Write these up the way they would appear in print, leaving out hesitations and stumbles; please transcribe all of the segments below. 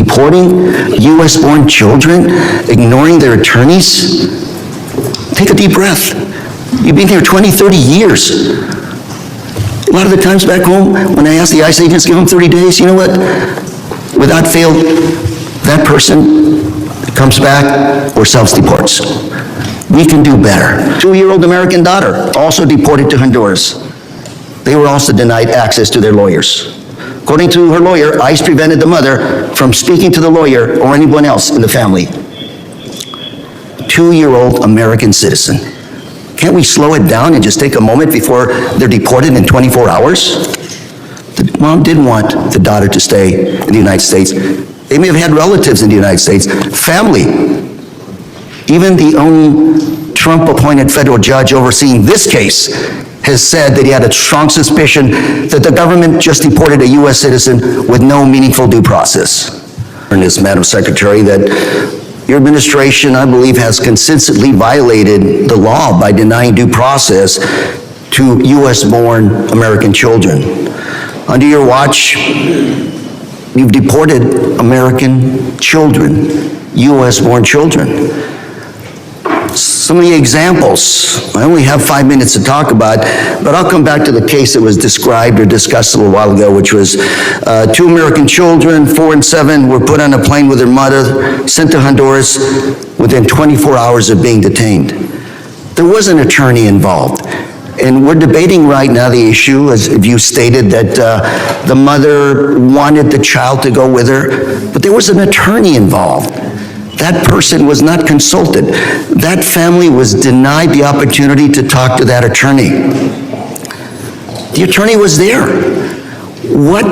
deporting U.S.-born children, ignoring their attorneys. Take a deep breath. You've been here 20, 30 years. A lot of the times back home, when I ask the ICE agents, give them 30 days, you know what? Without fail, that person comes back or self-deports. We can do better. 2-year-old American daughter, also deported to Honduras. They were also denied access to their lawyers. According to her lawyer, ICE prevented the mother from speaking to the lawyer or anyone else in the family. 2-year-old American citizen. Can't we slow it down and just take a moment before they're deported in 24 hours? The mom didn't want the daughter to stay in the United States. They may have had relatives in the United States, family. Even the own Trump-appointed federal judge overseeing this case has said that he had a strong suspicion that the government just deported a U.S. citizen with no meaningful due process. And this, Madam Secretary, that your administration, I believe, has consistently violated the law by denying due process to U.S.-born American children. Under your watch, you've deported American children, U.S.-born children. Some of the examples, I only have 5 minutes to talk about, but I'll come back to the case that was described or discussed a little while ago, which was 2 American children, 4 and 7, were put on a plane with their mother, sent to Honduras within 24 hours of being detained. There was an attorney involved. And we're debating right now the issue, as you stated, that the mother wanted the child to go with her, but there was an attorney involved. That person was not consulted. That family was denied the opportunity to talk to that attorney. The attorney was there. What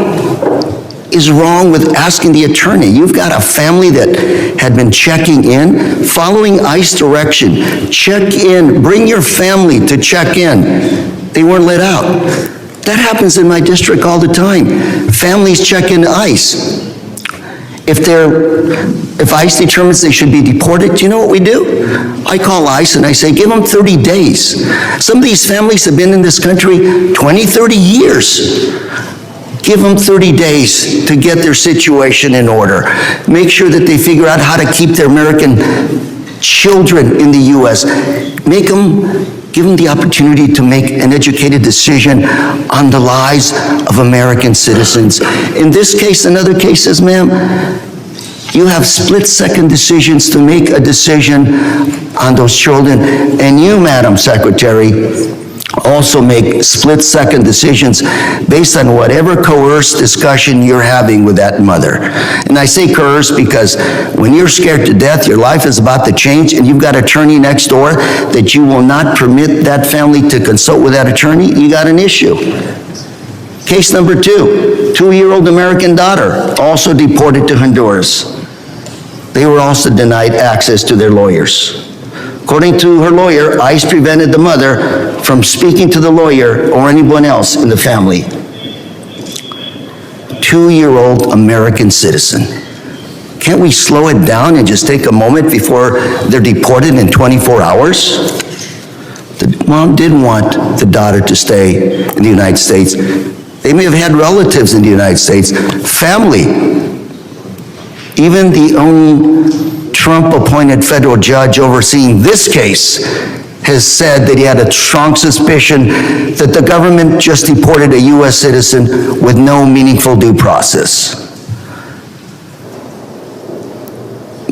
is wrong with asking the attorney? You've got a family that had been checking in, following ICE direction. Check in, bring your family to check in. They weren't let out. That happens in my district all the time. Families check in ICE. If ICE determines they should be deported, do you know what we do? I call ICE and I say, give them 30 days. Some of these families have been in this country 20, 30 years. Give them 30 days to get their situation in order. Make sure that they figure out how to keep their American children in the U.S. Give them the opportunity to make an educated decision on the lives of American citizens. In this case and other cases, ma'am, you have split-second decisions to make a decision on those children. And you, Madam Secretary, also make split-second decisions based on whatever coerced discussion you're having with that mother. And I say coerced because when you're scared to death, your life is about to change, and you've got an attorney next door that you will not permit that family to consult with that attorney, you got an issue. Case number 2, 2-year-old American daughter, also deported to Honduras. They were also denied access to their lawyers. According to her lawyer, ICE prevented the mother from speaking to the lawyer or anyone else in the family. 2-year-old American citizen. Can't we slow it down and just take a moment before they're deported in 24 hours? The mom didn't want the daughter to stay in the United States. They may have had relatives in the United States, family. Even the own Trump-appointed federal judge overseeing this case has said that he had a strong suspicion that the government just deported a U.S. citizen with no meaningful due process.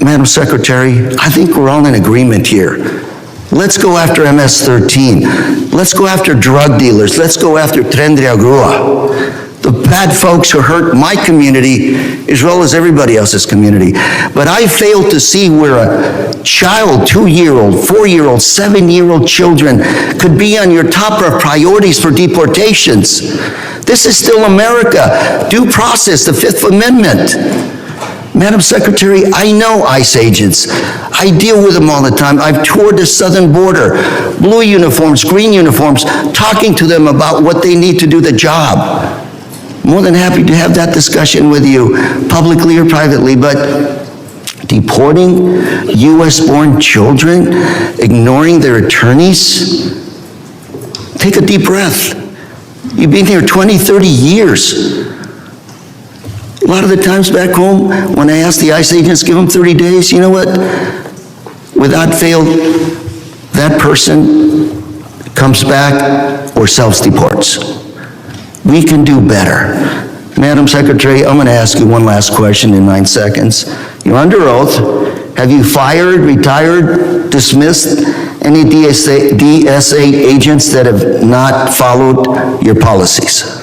Madam Secretary, I think we're all in agreement here. Let's go after MS-13. Let's go after drug dealers. Let's go after Tren de Grúa. The bad folks who hurt my community as well as everybody else's community. But I fail to see where a child, 2-year-old, 4-year-old, 7-year-old children could be on your top of priorities for deportations. This is still America. Due process, the Fifth Amendment. Madam Secretary, I know ICE agents. I deal with them all the time. I've toured the southern border, blue uniforms, green uniforms, talking to them about what they need to do the job. More than happy to have that discussion with you, publicly or privately, but deporting U.S.-born children, ignoring their attorneys, take a deep breath. You've been here 20, 30 years. A lot of the times back home, when I ask the ICE agents, give them 30 days, you know what? Without fail, that person comes back or self-deports. We can do better. Madam Secretary, I'm going to ask you one last question in 9 seconds. You're under oath. Have you fired, retired, dismissed any DSA agents that have not followed your policies?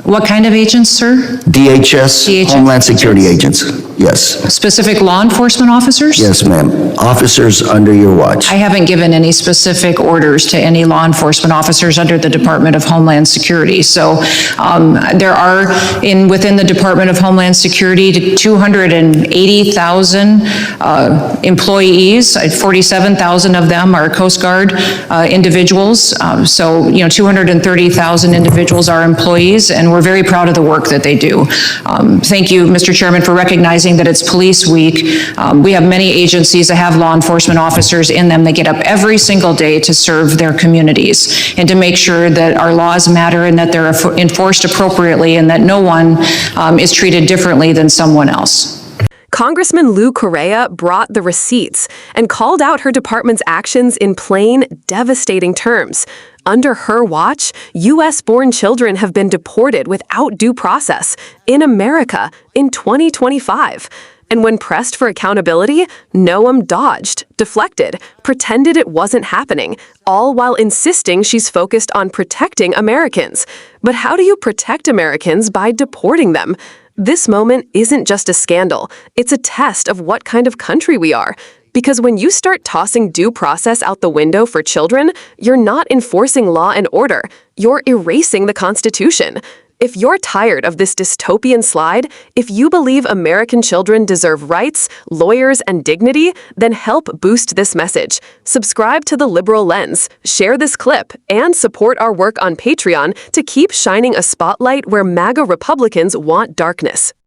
What kind of agents, sir? DHS, Homeland Security agents. Yes. Specific law enforcement officers? Yes, ma'am. Officers under your watch. I haven't given any specific orders to any law enforcement officers under the Department of Homeland Security. So there are, within the Department of Homeland Security, 280,000 employees. 47,000 of them are Coast Guard individuals. So, 230,000 individuals are employees, and we're very proud of the work that they do. Thank you, Mr. Chairman, for recognizing that it's Police Week. We have many agencies that have law enforcement officers in them that get up every single day to serve their communities and to make sure that our laws matter and that they're enforced appropriately and that no one is treated differently than someone else. Congressman Lou Correa brought the receipts and called out her department's actions in plain, devastating terms. Under her watch, U.S.-born children have been deported without due process in America in 2025. And when pressed for accountability, Noem dodged, deflected, pretended it wasn't happening, all while insisting she's focused on protecting Americans. But how do you protect Americans by deporting them? This moment isn't just a scandal. It's a test of what kind of country we are. Because when you start tossing due process out the window for children, you're not enforcing law and order. You're erasing the Constitution. If you're tired of this dystopian slide, if you believe American children deserve rights, lawyers, and dignity, then help boost this message. Subscribe to The Liberal Lens, share this clip, and support our work on Patreon to keep shining a spotlight where MAGA Republicans want darkness.